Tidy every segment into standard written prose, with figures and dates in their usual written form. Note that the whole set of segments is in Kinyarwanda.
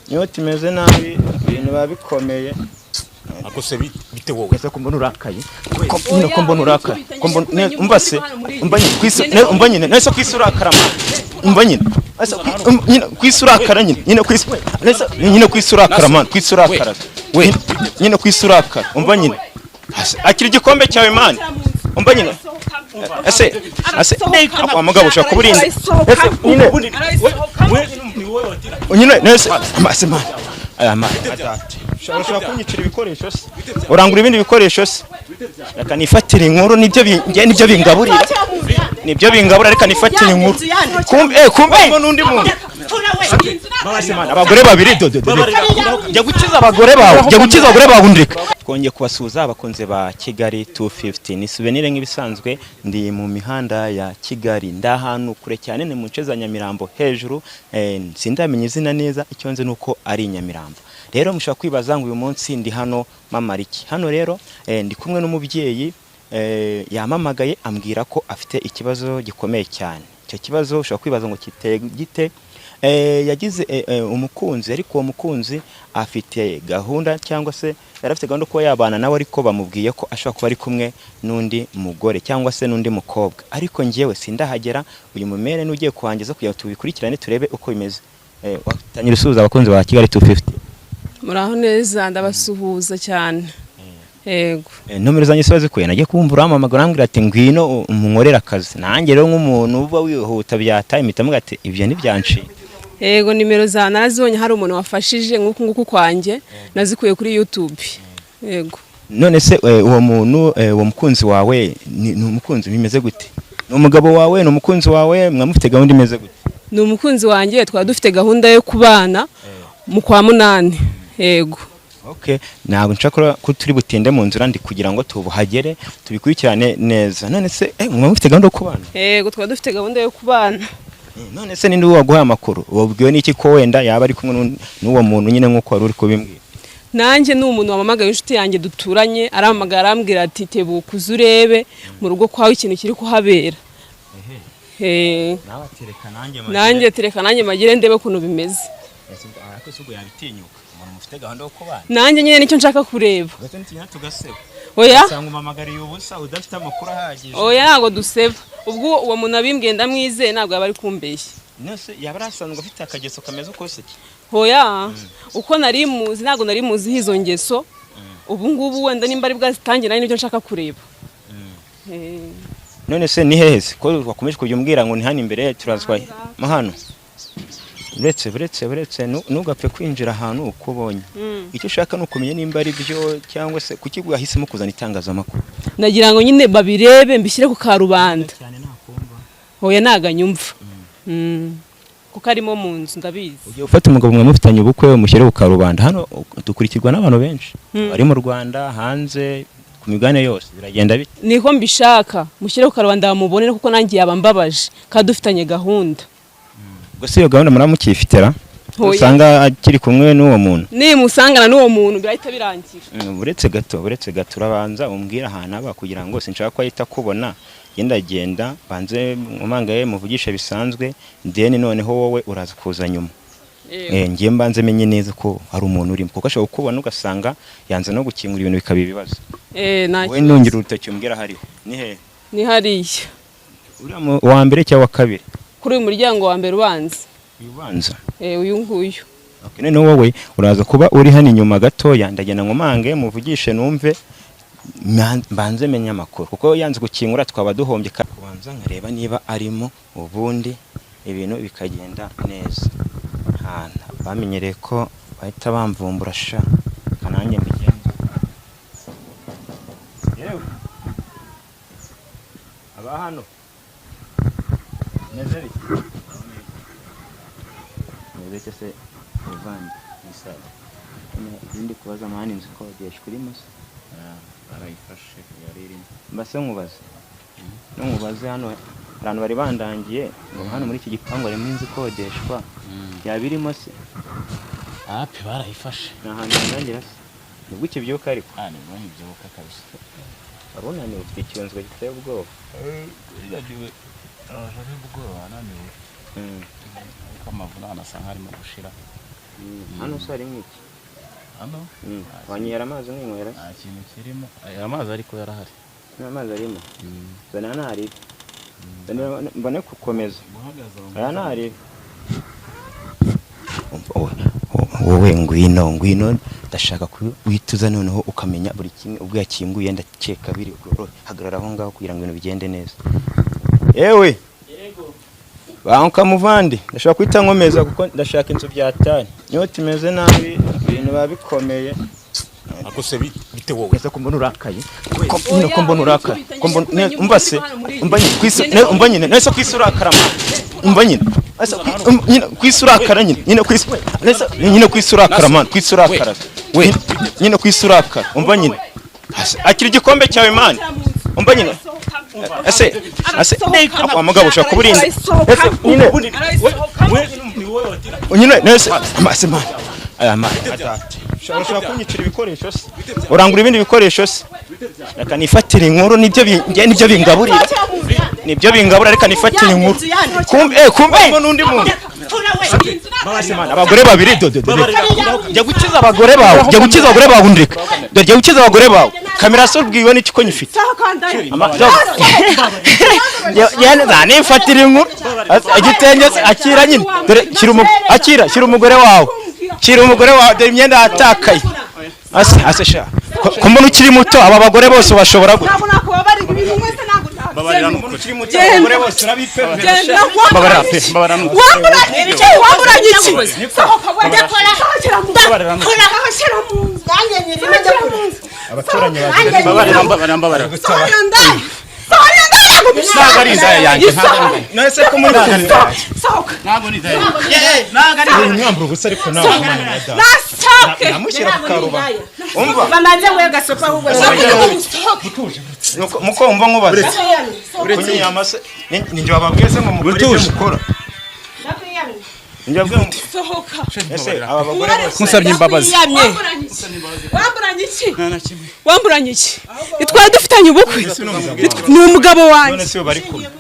niyo timeze nabi ibintu babikomeye ako se bite wowe kwese ko mbona urakaye ko mbona urakaye ko mbona umbase umba nyine nese kwisurakara umba nyine nyine kwisurakara nyine kwisurakara man kwisurakara we nyine kwisurakara umba nyine akiri igikombe cyawe man umba nyine ase amugabo ushaka kuburinda nyine nese amase man aya man ushaka kunyicira ibikoresho se urangura ibindi bikoresho se reka nifatire inkuru nibyo bingaburira reka nifatire inkuru kumbe n'undi muntu abagore babiri jya gukiza abagore bawe undrika twongeye kubasuhuza abakunze ba Kigali 250 ni souvenir nk'ibisanzwe ndi mu mihanda ya Kigali ndahantu kure cyane ni mu nce za Nyamirambo hejuru sindamenye izina neza icyo nze nuko ari Nyamirambo rero mushaka kwibaza ngo uyu munsi ndi hano mamariki hano rero ndi kumwe n'umubyeyi yamamagaye ambwira ko afite ikibazo gikomeye cyane icyo kibazo ushaka kwibaza ngo gite yagize umukunzi ariko uwo mukunzi afite gahunda cyangwa se yarafite gahunda ko yabana nawe ariko bamubwiye ko ashaka kuba ari kumwe n'undi mugore cyangwa se n'undi mukobwa ariko ngiyewe sindahagera uyu mumere n'ugiye kuhangeza kugira tubikurikirane turebe uko bimeze watangira usuhuza abakunzi ba Kigali 250 muraho neza ndabasuhuza cyane yego nomero zanyu se bazikuye nagiye kumbura amamagara ambwira ati ngwino umunkorera akazi nanjye rero nk'umuntu uba wihuta byataye imitamuga ati ibyo ntibyanci yego nimero za narazibonye hari umuntu wafashije nguku kwanjye nazikuye kuri YouTube yego none se uwo muntu uwo mukunzi wawe ni umukunzi bimeze gute ni umugabo wawe ni umukunzi wawe mwamufite gahunda imeze gute ni umukunzi wanjye twaba dufite gahunda yo kubana mu kwa munani yego okay ntabwo nshaka ko turi butinde mu nzira ndi kugira ngo tubuhagere tubikurikirane neza none se mwamufite gahunda yo kubana yego twaba dufite gahunda yo kubana none se ninde waguhaye amakuru wabwiwe n'iki ko wenda yaba ari kumwe n'uwo muntu nyine nk'uko wari uri kubimbwira nanjye ni umuntu wamamagaye inshuti yanjye duturanye aramagara arambwira ati tebuka uzurebe mu rugo kwawe ikintu kiri kuhabera nanjye tereka nanjye magire ndebe ukuntu bimeze nanjye nyine nicyo nshaka kureba oya oya ntabwo duseba ubwo uwo muntu abimbwiye ndamwizeye ntabwo yaba ari kumbeshya nose yaba arasanzwe afite akageso kameze uko se oya uko nari muzi ntabwo nari muzi hizo ngeso ubu ngubu wenda nimba ari bwazitangira nari nibyo nshaka kureba none se ni heze ko wakomeje kubyumbwira ngo ni hano imbere turazwa mahano buretse ntugapfe kwinjira ahantu uko ubonye icyo ushaka ni ukumenya nimba ari byo cyangwa se kuki wahisemo kuzana itangazamakuru nagira ngo nyine babirebe mbishyire ku karubanda oya naganyumva kuko arimo mu nzu ndabizi ugiye ufata umugabo mwamufitanye ubukwe umushyire ku karubanda hano dukurikirwa n'abantu benshi bari mu Rwanda hanze ku migane yose biragenda bite niko mbishaka mushyire ku karubanda bamubonere kuko nanjye yaba mbabaje kandi dufitanye gahunda gusa iyo gahunda muramukifitera usanga akiri kumwe n'uwo muntu nimusangana n'uwo muntu birahita birangira buretse gato urabanza umbwira ahantu aba kugira ngo sinshaka ko ahita kubona genda banze umangaye muvugisha bisanzwe deni noneho wowe uraza kuza nyuma ngiye mbanze menye neza ko ari umuntu urimo kuko ashobora kubona ugasanga yanze no gukingura ibintu bikaba ibibazo we nongera urutoki umbwira hariho ni hariya uriya wa mbere cyangwa wa kabiri kuri uyu muryango wa mbere ubanza uyu nguyu none wowe uraza kuba uri hano inyuma gatoya ndagenda nkomange muvugishe numve mbanze menya amakuru kuko yanze gukingura twaba duhombye kubanza nkareba niba arimo ubundi ibintu bikagenda neza bamenyereye ko bahita bamvumbura sha kananjye mbigenda yewe aba hano nezeri nezeri se uvandi misali ndi kubaza mani nzi ko wagiye kuri musa barayifashe yari irimo mbase nkubaze hano abantu bari bandangiye ngo hano muri iki gipangu harimo inzu ikodeshwa yabirimo se ape barayifashe n'ahantu ndangira se nibwo ikibyuka ariko nibwo nkibyuka kabisa urabona ni ufite ikibanza giteye ubwoba yadiwe ari ubwoba naniwe ariko amavunana asa nkarimo gushira hano se hari nk'iki hano wanyera amazi n'inywera nta kintu kirimo aya mazi ariko yarahari n'amazi arimo zana ntari mbone gukomeza aya ntari wowe ngwino ndashaka kuwituza noneho ukamenya buri kimwe ubwo yakinguye ndakeka biri hagarara aho ngaho kugira ngo ibintu bigende neza yewe banka muvandi ndashaka kwita nkomeza kuko ndashaka inzu byatanye niyo timeze nabi ibintu babikomeye akose bite wowe kwese ko mbona urakaye ko mbona urakaye ko mbona umva se umva nyine nese kwisurakara umva nyine nyine kwisurakara nyine kwisurakara man kwisurakara we nyine kwisurakara umva nyine akira igikombe cyawe man umva nyine ase amagabo ushaka kuburinda nyine nese amase man aya man ushaka kunyicira ibikoresho se urangura ibindi bikoresho se reka nifatire inkuru nibyo bingaburira reka nifatire inkuru kumbe n'undi muntu abagore babiri jya gukiza abagore bawe undrika jya gukiza abagore bawe kamera so bwiwe n'iki ko nyifite nifatire inkuru igitenge akira nyine dore shyira umugore wawe dore imyenda yatakaye ase sha ko mbona ukiri muto aba bagore bose bashobora gute babarira n'umuntu ukiri muto abagore bose urabipepera babarira nagari indaya yanjye nese ko muri ntago ni indaya nagari nyambura gusa ariko nawe namushyira ku karuba umva bamaze we gasopa ahubwo muko umva nkubaza uretse amase ninjye wababwize ngo mukore icyo mukora njyabwe sohoka ese aba bagore bose musabye imbabazi wamburanye iki itwara dufitanye ubukwe ni umugabo wanjye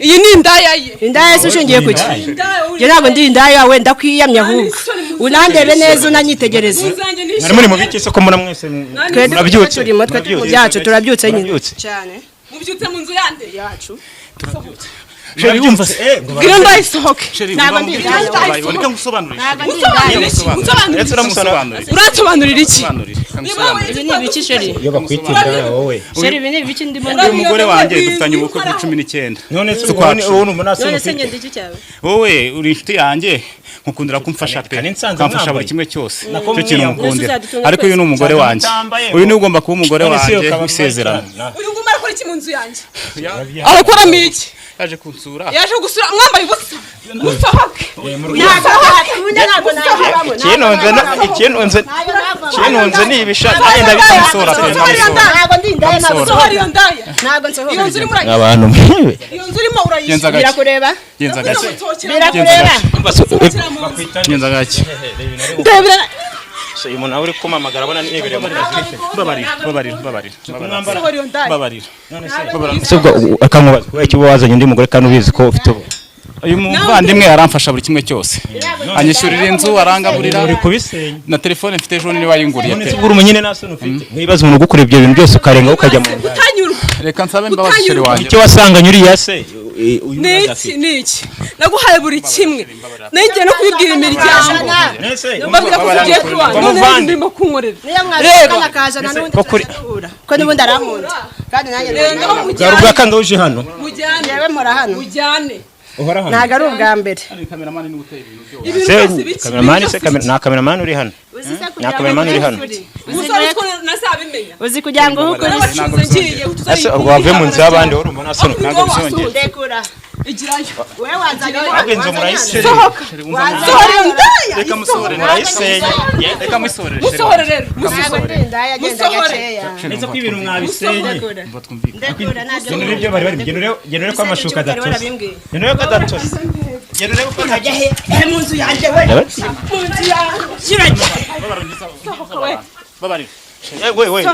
iyi ni indaya ye indaya se ushingiye kuki je ntabwo ndi indaya wenda kwiyamya ahubwo unandebe neza unanyitegereza mwari muri mu biki se ko mura mwese murabyutse turimo twe mu byacu turabyutse nyine cyane mubyutse mu nzu yande yacu Sheri umva Genda isohoke ntabwo ndi indaya reka ngusobanurire uratobanurira iki ibi ni ibiki sheri iyo bakwitinda wowe sheri ibi ni ibiki ndimo uyu mugore wanjye dufitanye ubukwe kuri 19 none se ubu none se ngende iki cyawe wowe uri inshuti yanjye nkukundira kumfasha pe kamfasha buri kimwe cyose cyo kintu mukundira ariko uyu ni umugore wanjye uyu ni ugomba kuba umugore wanjye wisezerana uyu ngumara akora iki mu nzu yanjye arakora miki yaje kunsura mwambaye ubusa musohoke kinonze ni ibishaka ngenda bikamusora ntabwo ndi indaya abantu mwibe iyo nzu urimo urayishyura birakureba genza gake birakureba genza gake uyu muntu uri kumamagara abona n'ibiremo babarira subwo akamubaza icyo wazanye undi mugore kandi ubizi ko ufite uyu muvandimwe aramfasha buri kimwe cyose anyishyurira inzu arangaburira na telefone mfite ejo ni wayinguriye pe uri umunyine nasone ufite nkibaza umuntu gukora ibyo bintu byose ukarenga ukajya mu reka nsabe imbabazi sheri wanjye icyo wasanganye uriya se niki naguhaye buri kimwe nengeye no kubibwira imiryango mbabwira ko tugiye kubana none ndimo kunkorera reba akazana n'undi ko n'ubundi arankunda kandi nanjye garuga kanga uje hano mujyane yewe mpora hano mujyane uhora hano ntago ari ubwa mbere kameramani ni gutera ibintu byose na kameramani uri hano na kameramani uri hano uzi kugira ngo ukore ese ubwo wavuye mu nzu y'abandi wari umuntu asona ntabwo bisongeye ndekura igirayo wewe wanzanye ntabwo inzu murayisenya sohora ndaya reka musore murayisenya reka musore musohore rero musohore ndaya agenda gaceya neza ko ibintu mwabisenye ndekura ntabwo nibyo bari genere ko amashuka adatose genere ko adatose genere ko ajya he mu nzu yanjye we mu nzu yanjye babarira we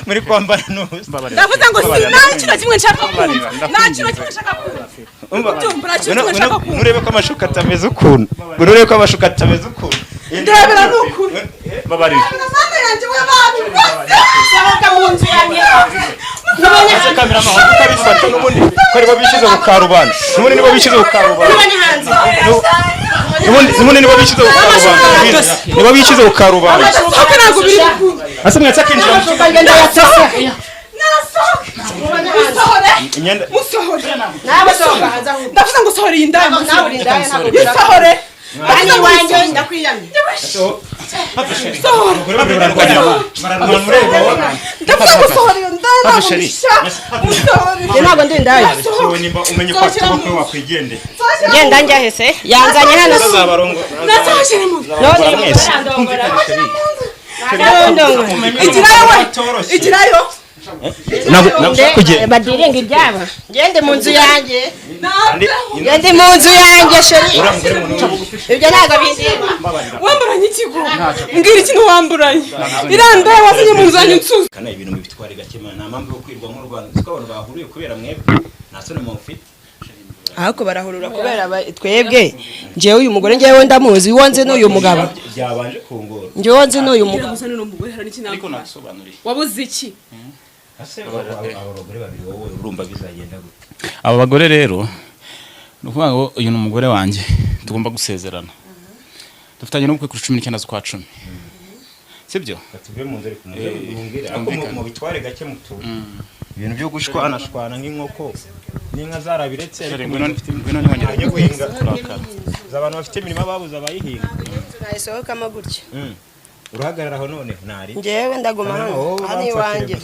muri kwambara nose ndavuga ngo sinaki na kimwe nshaka kumva naki na kimwe nshaka kumva nurebe ko amashuka atameze ukuntu nurebe ko amashuka atameze ukuntu ndebera n'ukuri babarira mama yanjye we babi Sohoka mu nzu yanjye. ese kamera mahoro ukabifata n'ubundi kwari babishize ku karubanda n'ubundi nibo bishize ku karubanda Tubane hanze. n'ubundi nibo bishize ku karubanda nibo bishize ku karubanda sohoka ntabwo biri ase mwatsa kinjira mu Sohoka ngenda yatasa. imyenda musohore Nawe sohoka hanze aho. ndavuze ngo sohore iyi ndaya Nawe uri indaya ntabwo. yisohore Bani wanjye ndakwiyamye. ndavuze ngo sohore iyo ndaya ntabwo mbishaka Njye ntabwo ndi indaya. umenye ko atubakwe wakwigendera Ngenda njya hese. Yanzanye hano. nasohokere mu igirayo we igirayo badiringa ibyabo. Ngende mu nzu yanjye. Ngende mu nzu yanjye sheri. Ibyo ntabwo bindeba. wamburanye ikigo mbwira ikintu wamburanye irandaya wazanye mu nzu yanjye nsuze kana ibintu mubitware gakema nta mpamvu yo kwirwa mu Rwanda ziko abantu bahuriye kubera mwebwe nta sone mu mfite Ahako barahurura kubera twebwe. Njewe uyu mugore njewe ndamuzi wonze n'uyu mugabo. byabanje kungora Njewe wonze n'uyu mugabo. gusa n'uno mugore hari n'iki ariko ntabwo nasobanuriye wabuze iki ase abagore babiri wowe urumva bizagenda gute aba bagore rero ni ukuvuga ngo uyu ni umugore wanjye tugomba gusezerana dufitanye n'ubukwe kuri 19 z'ukwa 10 sibyo tuve mu nzeri kumubwira mu bitware gake mutu ibintu byo gushwana nk'inkoko n'inka zarabiretse ngwino nyongera yo guhinga abantu bafite imirimo babuza abayihinga Nayisohokamo gutya. uruhagarara aho none ntari Njewe ndaguma hano. Hano iwanjye.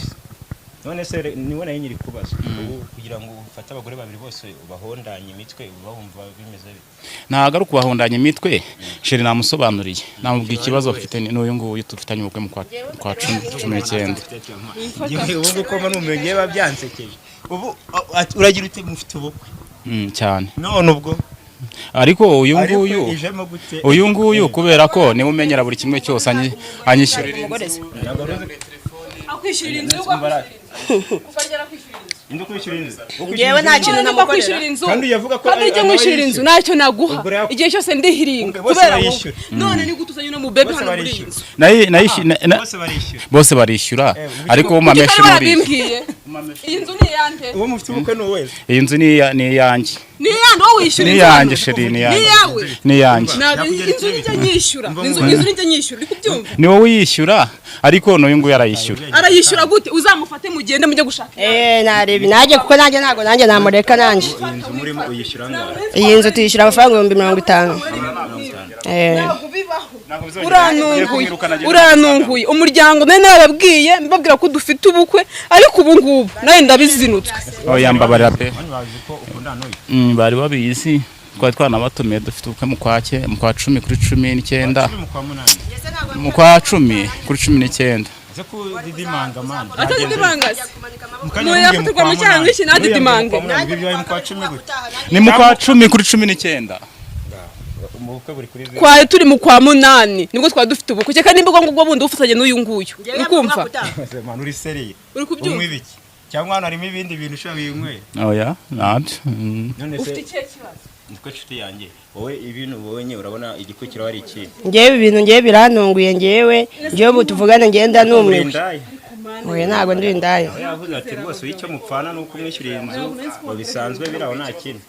none se niwe nayo nyiri kubaza ubu kugira ngo ufate abagore babiri bose ubahondanye imitwe ubahumva bimeze bite ntago ari kubahondanya imitwe sheri namusobanuriye namubwiye ikibazo afite n'uyu nguyu dufitanye ubukwe mu kwa 19 ubu uko numenye babyansekeje ubu uragira ute mufite ubukwe cyane none ubwo ariko uyu nguyu kubera ko niwe umenyera buri kimwe cyose anyishyurira akwishyurira inzu ukagera kwishyurira inzu Njewe nta kintu namukorera. kandi yavuga ko kandi ujye mwishyurira inzu ntacyo naguha igihe cyose ndihiringa kubera none ni gutuzanye no mu bebe hano muri iyi nzu bose barishyura ariko wo mameshi muri iyi nzu ni iyande uwo mufite ubukwe no wese iyi nzu ni iyanjye ni iyande wowe wishyura ni iyanjye sheri ni iyanjye ni iyanjye inzu nijya nyishyura inzu nijya nyishyura uri kubyumva ni wowe uyishyura ariko n'uyu nguyu arayishyura gute uzamufate mugende mujye gushaka Narebi najye kuko nanjye ntago nanjye namureka nanjye. inzu murimo uyishyura ngaho Iyi nzu tuyishyura amafaranga 50. uranunguye umuryango nari narababwiye mbabwira ko dufite ubukwe ariko ubu ngubu nawe ndabizinutswe yambabarira pe bari babizi twari twanabatumiye dufite ubukwe mu kwa 10 kuri 19 mu kwa 10 kuri 19 ni mu kwa 10 kuri 19 twari turi mu kwa 8 nibwo twari dufite ubukwe cyeka nimba ngo bundi ufatanye n'uyu nguyu ukumva uri seriye uri kubyumva ibiki cyangwa hano harimo ibindi bintu ushaka yinywera oya nabyo ufite ikihe kibazo niko nshuti yanjye wowe ibintu ubonye urabona igikurikira wari iki Njewe ibintu njewe birantunguye njewe ubu tuvugana ngenda numwe. Oya ntago ndi indaya. yavuze ati rwose icyo mupfana nuko umwishyuriye inzu bisanzwe biraho nta kintu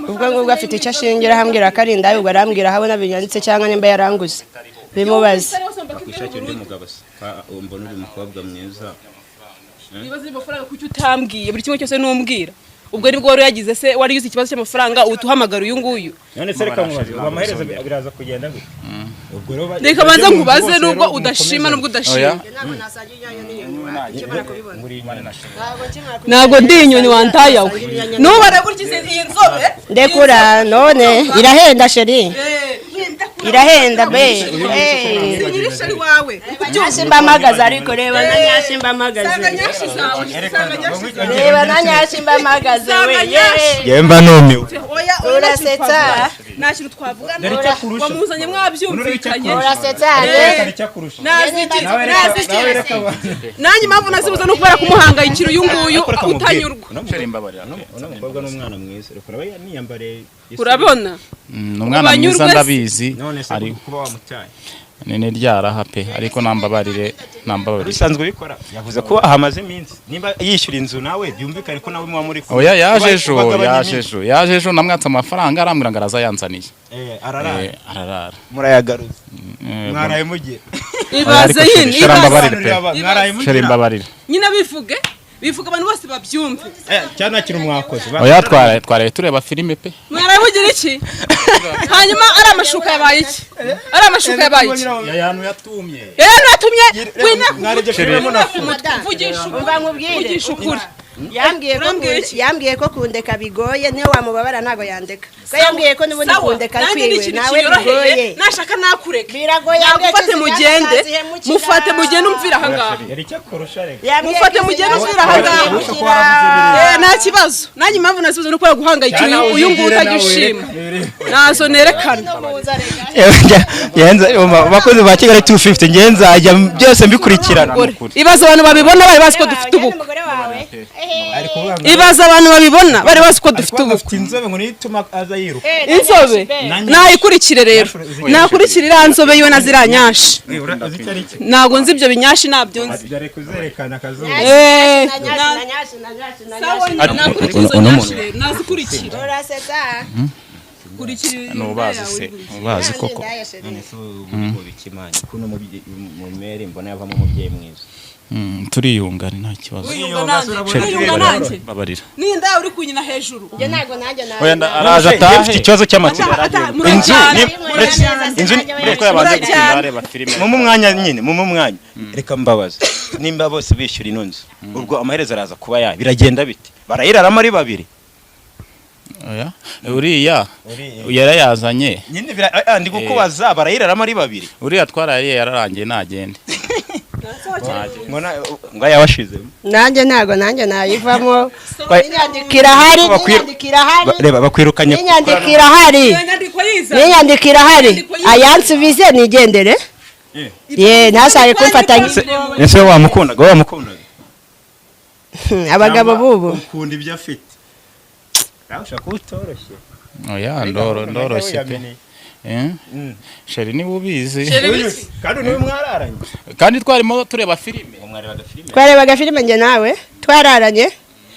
Ubwo ngubwo afite icyo ashingira hambwira ko ari indaya ubwo arambwira habona binyanditse cyangwa nimba yaranguze. Bimubaze. akwishakira undi mugabo se mbona uri umukobwa mwiza ibibazo by'amafaranga kuki utambwiye buri kimwe cyose numbwira ubwo nibwo wari yagize se wari yuze ikibazo cy'amafaranga utuhamagara uyu nguyu none se reka mubaze bamahereza biraza kugenda gute reka banza nkubaze nubwo udashima nubwo udashima ntabwo ndi inyoni wantayawe nubara gutya iyi nzobe Ndekura none irahenda sheri. Irahenda be. nyirishari wawe Nyashimba magaze ariko reba na nyashimba magaze. Reba na nyashimba magaze we. yemba numiwe Urasetsa. nta kintu twavugana wamuzanye mwabyumvikanye Urasetsa. nanjye impamvu nazibuza no kubera kumuhangayikira uyu nguyu utanyurwa umukobwa n'umwana mwiza reka niyambare urabona umwana mwiza ndabizi none se ari kuba wamutaye ni ryaraha pe ariko nambabarire bisanzwe bikora yavuze ko ahamaze iminsi niba yishyura inzu nawe byumvikane ko nawe muba muri oya yaje ejo namwatse amafaranga arambwira ngo arazayanzaniye ararara murayagaruza mwaraye mugiye ibaze mbabarire nyina bivuga abantu bose babyumve cyane akiri umwakoze oya twaraye tureba filime pe mwaraye mugira iki hanyuma ari amashuka yabaye iki yantu yatumye vugisha ukuri yambwiye ko kundeka bigoye niyo wamubabara ntago yandeka ko yambwiye ko n'ubundi kundeka kwiwe nawe bigoye nashaka nakureka biragoye mufate mugende umvira ahangaha mufate mugende umvira ahangaha nta kibazo nanjye impamvu nasibuze no kubera guhangayikira uyu nguyu utagishima nazo nerekana abakozi ba Kigali 250 ngenzajya byose mbikurikirana ibaza abantu babibona bari bazi ko dufite ubukwe ibaza abantu babibona bari bazi ko dufite ubukwe inzobe ngo nituma aza yiruka inzobe nayikurikire rero nakurikirira inzobe yiwe naziranyashe nago nzi ibyo binyashi nabyo nzi dare kuzerekana kazuba nazikurikira uraseta nubazi koko none se ubikimanye kuno mu mere mbona yavamo umubyeyi mwiza turiyungana nta kibazo babarira ninda uri kunyina hejuru nje nago nanjye araje atahe ikibazo cy'amatsiko inzu niko yabanze gukindareba filime mu mwanya nyine mu mwanya reka mbabaza nimba bose bishyura ino nzu ubwo amaherezo araza kuba yayo biragenda bite barayiraramo ari babiri oya uriya yarayazanye nyine ndi kukubaza barayiraramo ari babiri uriya twaraye yararangiye nagende ngo yawashize nanjye ntago nanjye nayivamo inyandikira hari reba bakwirukanye inyandikira hari ayansubize nigendere ntasaye kumfatanya ese wamukundaga abagabo bubu ukunda ibyo afite ushaka utoroshye oya ndoroshye pe sheri ni ubizi kandi niwe mwararanye kandi twarimo tureba filime twarebaga filime nge nawe twararanye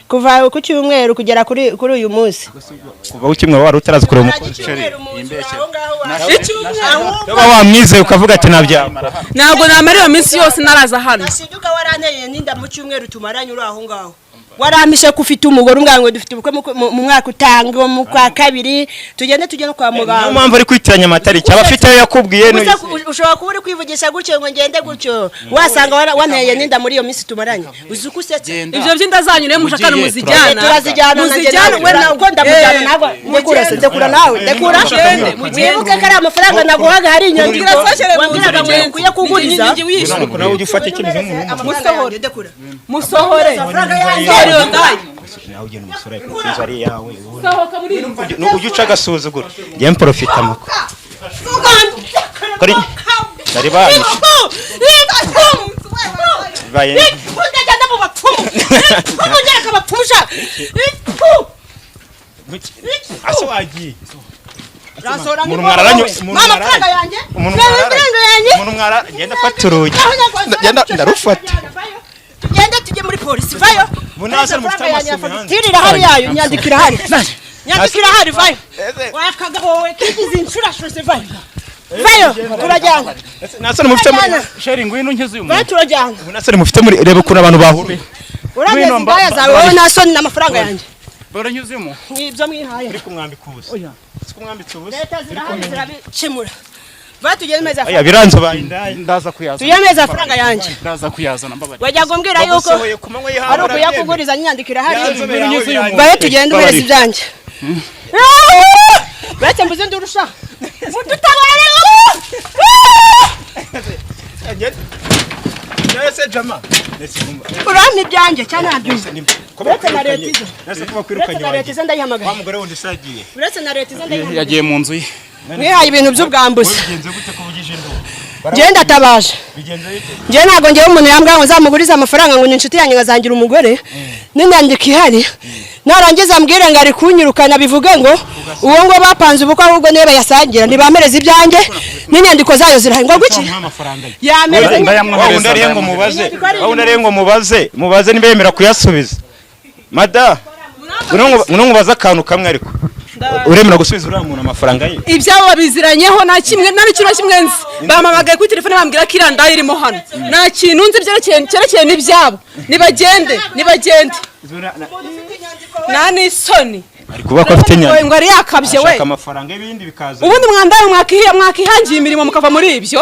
kuva ku cyumweru kugera kuri uyu munsi kuva ukimwe wari utaraza kureba umukunzi niba wamwizeye ukavuga ati ntabwo namara iyo minsi yose naraza hano nasiduka waranteye n'inda mu cyumweru tumaranye uri aho ngaho waramishe ko ufite umugore umwango dufite ubukwe mu mwaka utanga mu kwa kabiri tugende no kwa muganga niyo mpamvu ari kwitiranya amatariki aba afite ayo yakubwiye ushobora kuba uri kwivugisha gutyo ngo ngende gutyo wasanga wanteye n'inda muri iyo minsi tumaranye uzi uko usetse ibyo by'inda zanyu rero mushaka muzijyana we nawe uko ndamujyana ntabwo ndekura nawe ndekura wibuke ko ari amafaranga naguhaga hari inyongera wambwiraga ngo ukwiye kuguriza nawe ujya ufata icyemezo musohore nawe ugena umusore kuko ari yawe ujya uca agasuzuguro njye mporofita amakuru bari banyishe ase wagiye umuntu mwara ngenda afata urugi ndarufata tugende tujye muri polisi vayo munasa mufite amasumi hanze tirira hari yayo nyandikira hari vayo wakaga wowe kigize inshurashose vayo turajyana nasone mufite sheri ngwino nkize uyu vayo turajyana nasone mufite muri reba kuna abantu bahuru urameze indaya zawe wowe nasone n'amafaranga yanjye bora nyuzimo nibyo mwihaye uri kumwambika ubusa oya sikumwambitse ubusa leta zirabikemura vatugeze meza aya biranzo bayindaye ndaza kuyaza tuyemeza amafaranga yanjye ndaza kuyazana mbabari wajya kumbwira yuko ari ukuyakuguriza nyandikira hari baye tugende ubereza ibyanjye bete mbuze ndurusha mututabare nese jama urampa ibyanjye cyane nabyumva uretse na leta izo nese kuba kwirukanye na leta izo ndayihamagaye wa mugore wundi sagiye uretse na leta izo ndayihamagaye yagiye mu nzu ye mwihaye ibintu by'ubwambuzi bigenze gute ko bugije induru njye ndatabaje njye ntabwo ngewe umuntu yambwira ngo nzamugurize amafaranga ngo ni inshuti yanjye ngazangira umugore n'inyandiko ihari narangiza ambwire ngo ari kunyirukana bivuge ngo uwo ngo bapanze ubukwe ahubwo niwe bayasangira ntibamereze ibyanjye n'inyandiko zayo zirahari ngo guki yamereze ngo mubaze niba yemera kuyasubiza mada uno mubaza akantu kamwe ariko uremera gusubiza uriya muntu amafaranga ye ibyabo babiziranyeho nta kimwe nta n'ikintu kimwe nzi bampamagaye kuri telefone bambwira ko irandaye irimo hano nta kintu nzi cyerekeye n'ibyabo nibagende nta n'isoni ari kuvuga ko afite inyandiko ngo ari yakabye we amafaranga y'ibindi bikaza ubundi mwandaye mwakihangiye imirimo mukava muri ibyo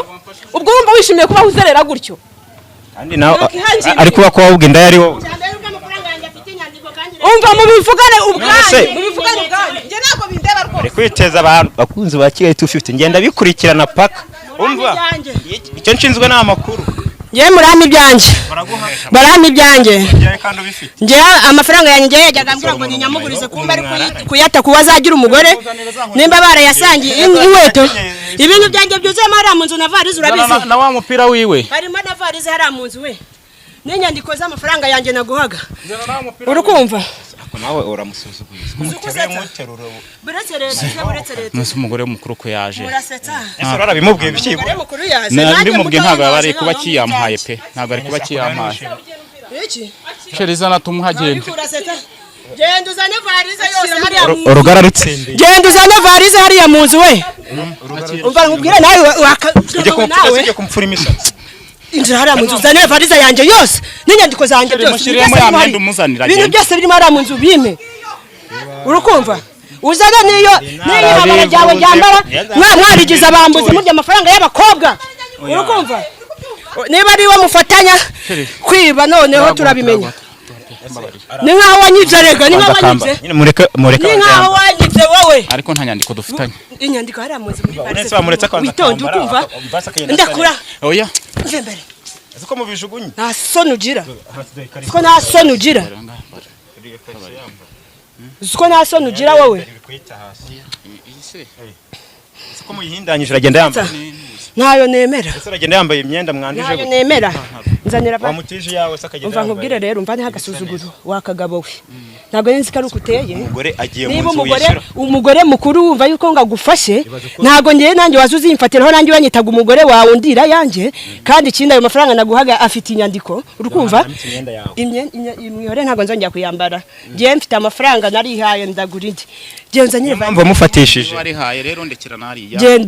ubwo wumva wishimiye kuba uzerera gutyo kandi nawe ari kuba ko wabwe indaya ari wowe umva mubivugane ubwanyu njye ntabwo bindeba rwose ari kwiteza abantu bakunzi ba Kigali 250 ngenda bikurikirana paka umva icyo nshinzwe na amakuru njye murami ibyanjye barami ibyanjye njye amafaranga yanjye njye yajyaga ambwira ngo ninyamugurize kumba ari kuyata kuba azagira umugore nimba barayasangiye inkweto ibintu byanjye byuzuyemo hariya mu nzu na varize urabizi na wa mupira wiwe harimo na varize hariya mu nzu we n'inyandiko z'amafaranga yanjye naguhaga urukumva nawe uramusuzuguye buretse leta nose umugore mukuru ko yaje ese urabimubwiye bishyigo mbimubwiye ntabwo ari kuba kiyamuhaye pe ntabwo ari kuba kiyamuhaye iki sheriza natumuha agenda genda uzane varize yose hariya urugara rutsinde genda uzane varize hariya mu nzu we umva nkubwire nawe ujye kumfura imisatsi injira hariya mu nzu uzane varize yanjye yose n'inyandiko zanjye byose ibintu byose birimo hariya mu nzu bime urukumva uzane niyo ibambara ryawe ryambara mwarigize abambuzi murya amafaranga y'abakobwa urukumva niba ari we mufatanya kwiba noneho turabimenya ni nkaho wanyibye rega ni nkaho wanyibye ni nkaho wanyibye wowe ariko nta nyandiko dufitanye inyandiko hariya mu nzu witonde ukumva ndakura oya mve mbere uko mubijugunye nta soni ugira ko nta soni ugira uko nta soni ugira wowe uko muyihindanyije uragenda yambaye ntayo nemera ese uragenda yambaye imyenda mwanduje ntayo nemera nzanira wamutije yawe se akagenda umva nkubwire rero umva nta gasuzuguro wakagabo we ntabwo nzi ko ari uko uteye umugore agiye mu niba nzu wishyura umugore mukuru wumva yuko ngo agufashe ntabwo ngewe nanjye waza uzimfatiraho nanjye wanyitaga umugore wawe undira yanjye kandi ikindi ayo mafaranga naguhaga afite inyandiko urukumva imyore ntabwo nzongera kuyambara ngewe mfite amafaranga narihaye ndagura indi ngewe nzanye mpamvu mufatishije warihaye rero ndekera nariya genda